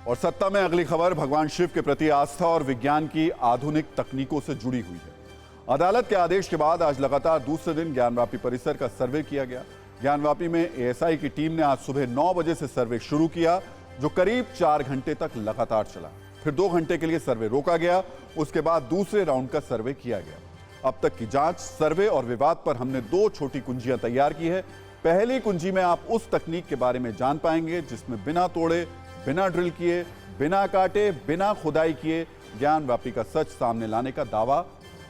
और सत्ता में अगली खबर भगवान शिव के प्रति आस्था और विज्ञान की आधुनिक तकनीकों से जुड़ी हुई है। अदालत के आदेश के बाद आज लगातार दूसरे दिन ज्ञानवापी परिसर का सर्वे किया गया। ज्ञानवापी में एएसआई की टीम ने आज सुबह 9 बजे से सर्वे शुरू किया, जो करीब 4 घंटे तक लगातार चला। फिर 2 घंटे के लिए सर्वे रोका गया। उसके बाद दूसरे राउंड का सर्वे किया गया। अब तक की जांच, सर्वे और विवाद पर हमने 2 छोटी कुंजियां तैयार की है। पहली कुंजी में आप उस तकनीक के बारे में जान पाएंगे जिसमें बिना तोड़े, बिना ड्रिल किए, बिना काटे, बिना खुदाई किए ज्ञानवापी का सच सामने लाने का दावा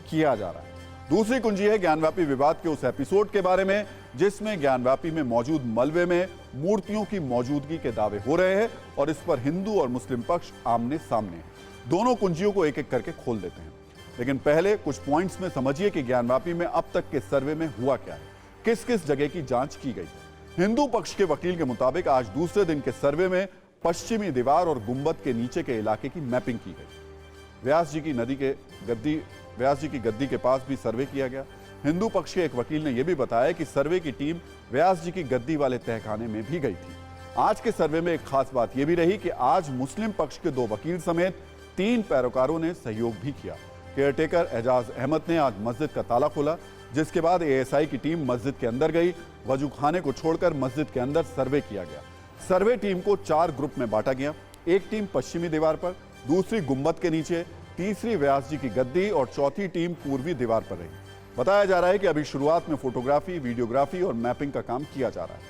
किया जा रहा है। दूसरी कुंजी है ज्ञानवापी विवाद के उस एपिसोड के बारे में जिसमें ज्ञानवापी में मौजूद मलबे में मूर्तियों की मौजूदगी के दावे हो रहे हैं और इस पर हिंदू और मुस्लिम पक्ष आमने सामने हैं। दोनों कुंजियों को एक एक करके खोल देते हैं, लेकिन पहले कुछ पॉइंट्स में समझिए कि ज्ञानवापी में अब तक के सर्वे में हुआ क्या है, किस किस जगह की जांच की गई। हिंदू पक्ष के वकील के मुताबिक आज दूसरे दिन के सर्वे में पश्चिमी दीवार और गुंबद के नीचे के इलाके की मैपिंग की गई। व्यास जी की गद्दी के पास भी सर्वे किया गया। हिंदू पक्ष के एक वकील ने यह भी बताया कि सर्वे की टीम व्यास जी की गद्दी वाले तहखाने में भी गई थी। आज के सर्वे में एक खास बात यह भी रही कि आज मुस्लिम पक्ष के 2 वकील समेत 3 पैरोकारों ने सहयोग भी किया। केयरटेकर एजाज अहमद ने आज मस्जिद का ताला खोला, जिसके बाद एएसआई की टीम मस्जिद के अंदर गई। वजूखाने को छोड़कर मस्जिद के अंदर सर्वे किया गया। सर्वे टीम को 4 ग्रुप में बांटा गया। एक टीम पश्चिमी दीवार पर, दूसरी गुंबद के नीचे, तीसरी व्यास जी की गद्दी और चौथी टीम पूर्वी दीवार पर रही। बताया जा रहा है कि अभी शुरुआत में फोटोग्राफी, वीडियोग्राफी और मैपिंग का काम किया जा रहा है।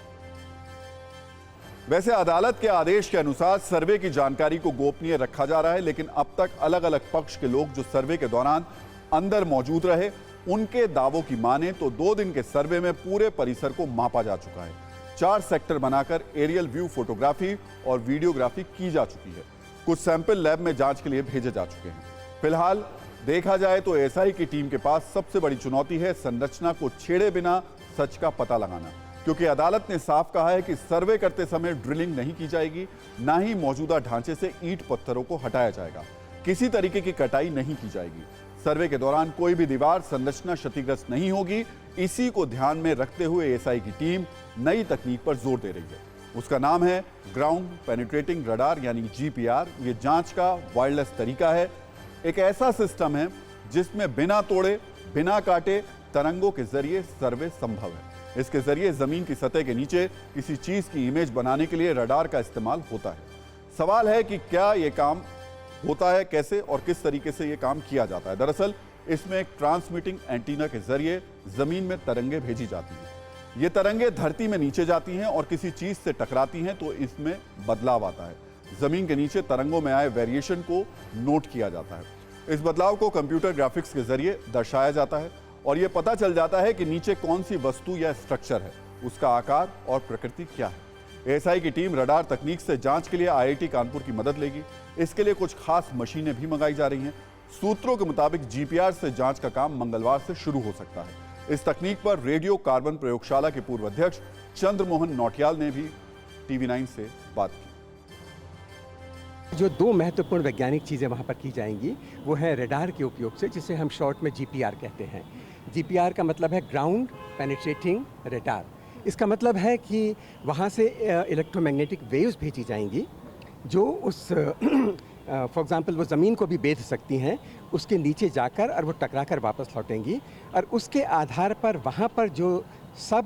वैसे अदालत के आदेश के अनुसार सर्वे की जानकारी को गोपनीय रखा जा रहा है, लेकिन अब तक अलग अलग पक्ष के लोग जो सर्वे के दौरान अंदर मौजूद रहे, उनके दावों की माने तो 2 दिन के सर्वे में पूरे परिसर को मापा जा चुका है। 4 सेक्टर बनाकर एरियल व्यू फोटोग्राफी और वीडियोग्राफी की जा चुकी है। कुछ सैंपल लैब में जांच के लिए भेजे जा चुके हैं। फिलहाल देखा जाए तो एएसआई की टीम के पास सबसे बड़ी चुनौती है संरचना को छेड़े बिना सच का पता लगाना, क्योंकि अदालत ने साफ कहा है कि सर्वे करते समय ड्रिलिंग नहीं की जाएगी, ना ही मौजूदा ढांचे से ईंट पत्थरों को हटाया जाएगा। किसी तरीके की कटाई नहीं की जाएगी। सर्वे के दौरान कोई भी दीवार संरचना क्षतिग्रस्त नहीं होगी। इसी को ध्यान में रखते हुए एएसआई की टीम नई तकनीक पर जोर दे रही है। उसका नाम है ग्राउंड पेनिट्रेटिंग रडार यानी जीपीआर। ये जांच का वायरलेस तरीका है। एक ऐसा सिस्टम है जिसमें बिना तोड़े, बिना काटे तरंगों के जरिए सर्वे संभव है। इसके जरिए जमीन की सतह के नीचे किसी चीज की इमेज बनाने के लिए रडार का इस्तेमाल होता है। सवाल है कि क्या यह काम होता है, कैसे और किस तरीके से यह काम किया जाता है। दरअसल इसमें एक ट्रांसमिटिंग एंटीना के जरिए जमीन में तरंगे भेजी जाती हैं। ये तरंगे धरती में नीचे जाती हैं और किसी चीज से टकराती हैं तो इसमें बदलाव आता है। जमीन के नीचे तरंगों में आए वेरिएशन को नोट किया जाता है। इस बदलाव को कंप्यूटर ग्राफिक्स के जरिए दर्शाया जाता है और यह पता चल जाता है कि नीचे कौन सी वस्तु या स्ट्रक्चर है, उसका आकार और प्रकृति क्या है। एएसआई की टीम रडार तकनीक से जांच के लिए आईआईटी कानपुर की मदद लेगी। इसके लिए कुछ खास मशीनें भी मंगाई जा रही हैं। सूत्रों के मुताबिक जीपीआर से जांच का काम मंगलवार से शुरू हो सकता है। इस तकनीक पर रेडियो कार्बन प्रयोगशाला के पूर्व अध्यक्ष चंद्रमोहन नौटियाल ने भी टीवी9 से बात की। जो 2 महत्वपूर्ण वैज्ञानिक चीज़ें वहाँ पर की जाएंगी वो है रडार के उपयोग से, जिसे हम शॉर्ट में जीपीआर कहते हैं। जीपीआर का मतलब है ग्राउंड पेनिट्रेटिंग रडार। इसका मतलब है कि वहाँ से इलेक्ट्रोमैग्नेटिक वेव्स भेजी जाएंगी जो उस फॉर एग्जांपल वो ज़मीन को भी बेध सकती हैं, उसके नीचे जाकर और वो टकरा कर वापस लौटेंगी और उसके आधार पर वहाँ पर जो सब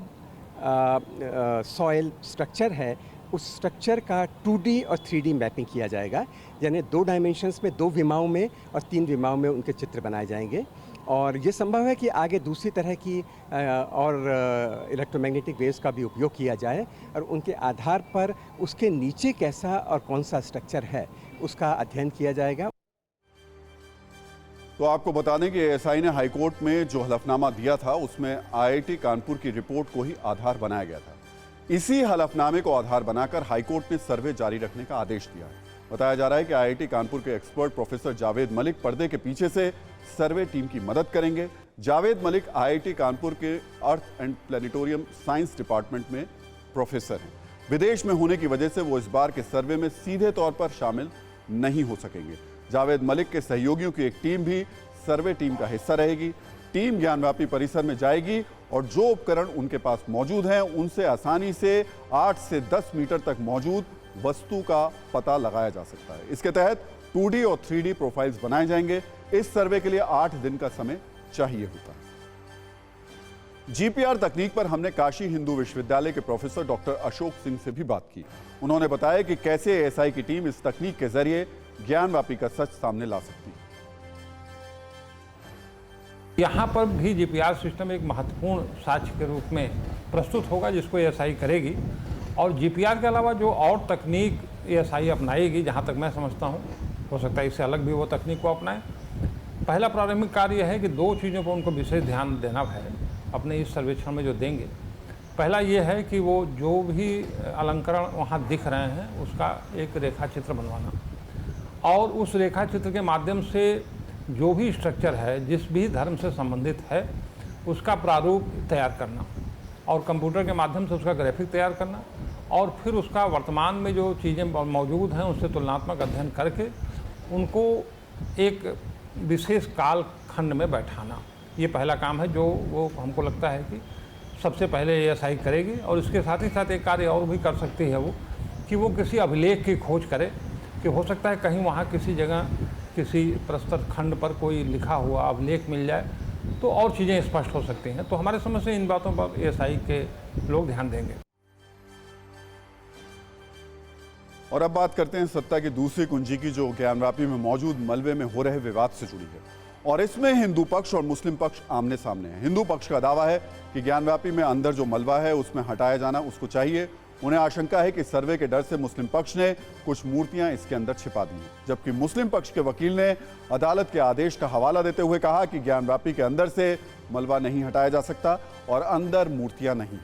सॉइल स्ट्रक्चर है उस स्ट्रक्चर का 2D और 3D मैपिंग किया जाएगा। यानी 2 डायमेंशंस में, 2 विमाओं में और 3 विमाओं में उनके चित्र बनाए जाएंगे। और ये संभव है कि आगे दूसरी तरह की और इलेक्ट्रोमैग्नेटिक वेव्स का भी उपयोग किया जाए और उनके आधार पर उसके नीचे कैसा और कौन सा स्ट्रक्चर है उसका अध्ययन किया जाएगा। तो आपको बता दें कि एएसआई ने हाईकोर्ट में जो हलफनामा दिया था उसमें आईआईटी कानपुर की रिपोर्ट को ही आधार बनाया गया था। इसी हलफनामे को आधार बनाकर हाईकोर्ट ने सर्वे जारी रखने का आदेश दिया है। बताया जा रहा है कि आईआईटी कानपुर के एक्सपर्ट प्रोफेसर जावेद मलिक पर्दे के पीछे से सर्वे टीम की मदद करेंगे। जावेद मलिक आईआईटी कानपुर के earth and planetarium science department में प्रोफेसर हैं। विदेश में होने की वजह से वो इस बार के सर्वे में सीधे तौर पर शामिल नहीं हो सकेंगे। जावेद मलिक के सहयोगियों की एक टीम भी सर्वे टीम का हिस्सा रहेगी। टीम ज्ञानवापी परिसर में जाएगी और जो उपकरण उनके पास मौजूद हैं उनसे आसानी से 8 से 10 मीटर तक मौजूद वस्तु का पता लगाया जा सकता है। इसके तहत 2D और 3D प्रोफाइल्स बनाए जाएंगे। इस सर्वे के लिए 8 दिन का समय चाहिए होता है। जीपीआर तकनीक पर हमने काशी हिंदू विश्वविद्यालय के प्रोफेसर डॉक्टर अशोक सिंह से भी बात की। उन्होंने बताया कि कैसे एएसआई की टीम इस तकनीक के जरिए ज्ञानव्यापी का सच सामने ला सकती है। यहाँ पर भी जीपीआर सिस्टम एक महत्वपूर्ण साक्ष्य के रूप में प्रस्तुत होगा, जिसको एएसआई करेगी। और जीपीआर के अलावा जो और तकनीक एएसआई अपनाएगी, जहाँ तक मैं समझता हूँ, हो सकता है इससे अलग भी वो तकनीक को अपनाएं। पहला प्रारंभिक कार्य है कि 2 चीज़ों पर उनको विशेष ध्यान देना है अपने इस सर्वेक्षण में जो देंगे। पहला ये है कि वो जो भी अलंकरण वहाँ दिख रहे हैं उसका एक रेखा चित्र बनवाना, और उस रेखा चित्र के माध्यम से जो भी स्ट्रक्चर है, जिस भी धर्म से संबंधित है, उसका प्रारूप तैयार करना, और कंप्यूटर के माध्यम से उसका ग्राफिक तैयार करना, और फिर उसका वर्तमान में जो चीज़ें मौजूद हैं उससे तुलनात्मक अध्ययन करके उनको एक विशेष काल खंड में बैठाना। ये पहला काम है जो वो हमको लगता है कि सबसे पहले एएसआई करेगी। और इसके साथ ही साथ एक कार्य और भी कर सकती है वो, कि वो किसी अभिलेख की खोज करे, कि हो सकता है कहीं वहाँ किसी जगह किसी प्रस्तुत खंड पर कोई लिखा हुआ अभिलेख मिल जाए, तो और चीज़ें स्पष्ट हो सकती हैं। तो हमारे समझ से इन बातों पर एएसआई के लोग ध्यान देंगे। और अब बात करते हैं सत्ता की दूसरी कुंजी की, जो ज्ञानव्यापी में मौजूद मलबे में हो रहे विवाद से जुड़ी है। और इसमें हिंदू पक्ष और मुस्लिम पक्ष आमने सामने है। हिंदू पक्ष का दावा है कि ज्ञानव्यापी में अंदर जो मलबा है उसमें हटाया जाना उसको चाहिए। उन्हें आशंका है कि सर्वे के डर से मुस्लिम पक्ष ने कुछ मूर्तियां इसके अंदर छिपा दी हैं, जबकि मुस्लिम पक्ष के वकील ने अदालत के आदेश का हवाला देते हुए कहा कि ज्ञानव्यापी के अंदर से मलबा नहीं हटाया जा सकता और अंदर मूर्तियां नहीं।